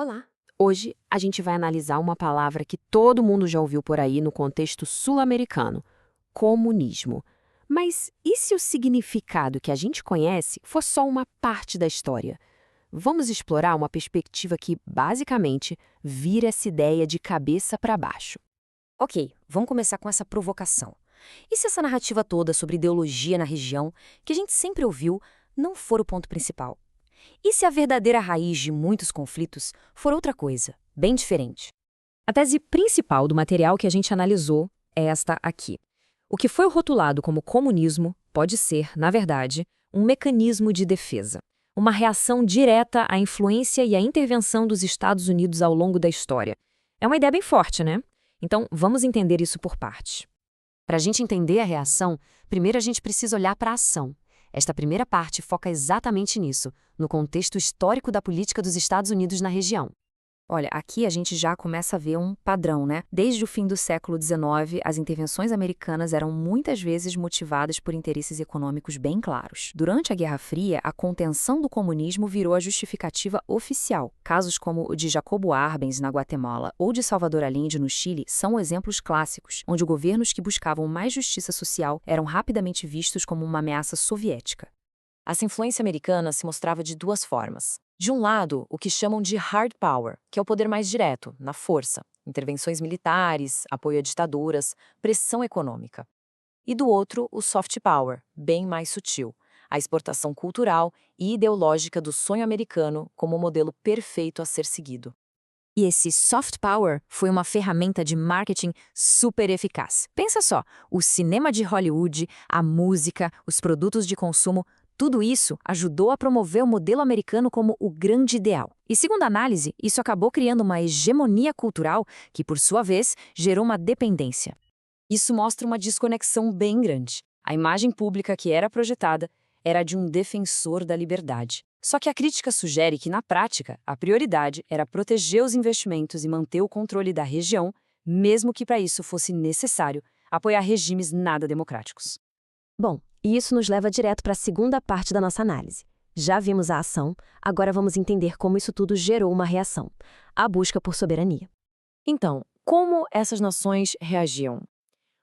Olá! Hoje a gente vai analisar uma palavra que todo mundo já ouviu por aí no contexto sul-americano: comunismo. Mas e se o significado que a gente conhece for só uma parte da história? Vamos explorar uma perspectiva que, basicamente, vira essa ideia de cabeça para baixo. Ok, vamos começar com essa provocação. E se essa narrativa toda sobre ideologia na região, que a gente sempre ouviu, não for o ponto principal? E se a verdadeira raiz de muitos conflitos for outra coisa, bem diferente? A tese principal do material que a gente analisou é esta aqui. O que foi rotulado como comunismo pode ser, na verdade, um mecanismo de defesa, uma reação direta à influência e à intervenção dos Estados Unidos ao longo da história. É uma ideia bem forte, né? Então, vamos entender isso por partes. Para a gente entender a reação, primeiro a gente precisa olhar para a ação. Esta primeira parte foca exatamente nisso, no contexto histórico da política dos Estados Unidos na região. Olha, aqui a gente já começa a ver um padrão, né? Desde o fim do século XIX, as intervenções americanas eram muitas vezes motivadas por interesses econômicos bem claros. Durante a Guerra Fria, a contenção do comunismo virou a justificativa oficial. Casos como o de Jacobo Arbenz, na Guatemala, ou de Salvador Allende, no Chile, são exemplos clássicos, onde governos que buscavam mais justiça social eram rapidamente vistos como uma ameaça soviética. Essa influência americana se mostrava de duas formas. De um lado, o que chamam de hard power, que é o poder mais direto, na força, intervenções militares, apoio a ditaduras, pressão econômica. E do outro, o soft power, bem mais sutil, a exportação cultural e ideológica do sonho americano como o modelo perfeito a ser seguido. E esse soft power foi uma ferramenta de marketing super eficaz. Pensa só, o cinema de Hollywood, a música, os produtos de consumo, tudo isso ajudou a promover o modelo americano como o grande ideal. E segundo a análise, isso acabou criando uma hegemonia cultural que, por sua vez, gerou uma dependência. Isso mostra uma desconexão bem grande. A imagem pública que era projetada era a de um defensor da liberdade. Só que a crítica sugere que, na prática, a prioridade era proteger os investimentos e manter o controle da região, mesmo que para isso fosse necessário apoiar regimes nada democráticos. Bom, e isso nos leva direto para a segunda parte da nossa análise. Já vimos a ação, agora vamos entender como isso tudo gerou uma reação: a busca por soberania. Então, como essas nações reagiam?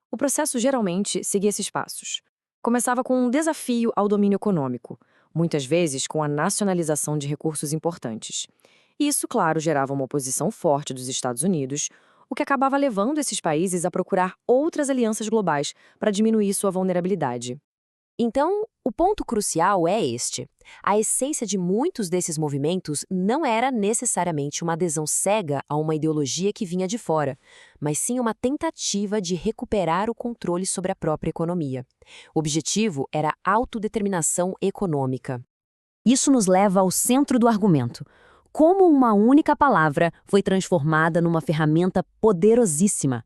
O processo geralmente seguia esses passos. Começava com um desafio ao domínio econômico, muitas vezes com a nacionalização de recursos importantes. Isso, claro, gerava uma oposição forte dos Estados Unidos, o que acabava levando esses países a procurar outras alianças globais para diminuir sua vulnerabilidade. Então, o ponto crucial é este. A essência de muitos desses movimentos não era necessariamente uma adesão cega a uma ideologia que vinha de fora, mas sim uma tentativa de recuperar o controle sobre a própria economia. O objetivo era a autodeterminação econômica. Isso nos leva ao centro do argumento: como uma única palavra foi transformada numa ferramenta poderosíssima.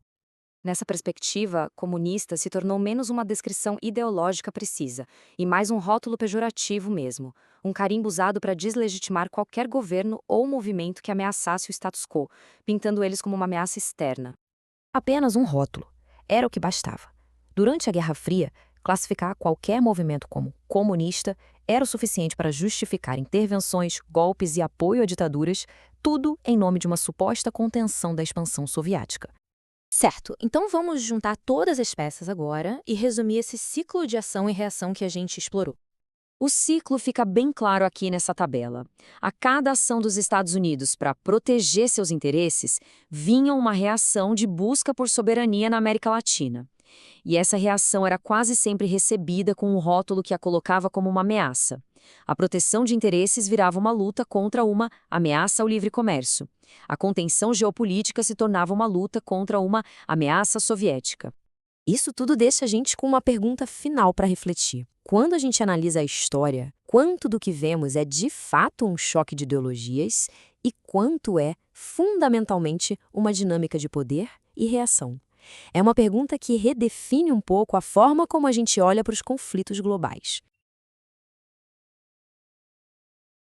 Nessa perspectiva, comunista se tornou menos uma descrição ideológica precisa e mais um rótulo pejorativo mesmo, um carimbo usado para deslegitimar qualquer governo ou movimento que ameaçasse o status quo, pintando eles como uma ameaça externa. Apenas um rótulo. Era o que bastava. Durante a Guerra Fria, classificar qualquer movimento como comunista era o suficiente para justificar intervenções, golpes e apoio a ditaduras, tudo em nome de uma suposta contenção da expansão soviética. Certo, então vamos juntar todas as peças agora e resumir esse ciclo de ação e reação que a gente explorou. O ciclo fica bem claro aqui nessa tabela. A cada ação dos Estados Unidos para proteger seus interesses, vinha uma reação de busca por soberania na América Latina. E essa reação era quase sempre recebida com um rótulo que a colocava como uma ameaça. A proteção de interesses virava uma luta contra uma ameaça ao livre comércio. A contenção geopolítica se tornava uma luta contra uma ameaça soviética. Isso tudo deixa a gente com uma pergunta final para refletir. Quando a gente analisa a história, quanto do que vemos é de fato um choque de ideologias e quanto é, fundamentalmente, uma dinâmica de poder e reação? É uma pergunta que redefine um pouco a forma como a gente olha para os conflitos globais.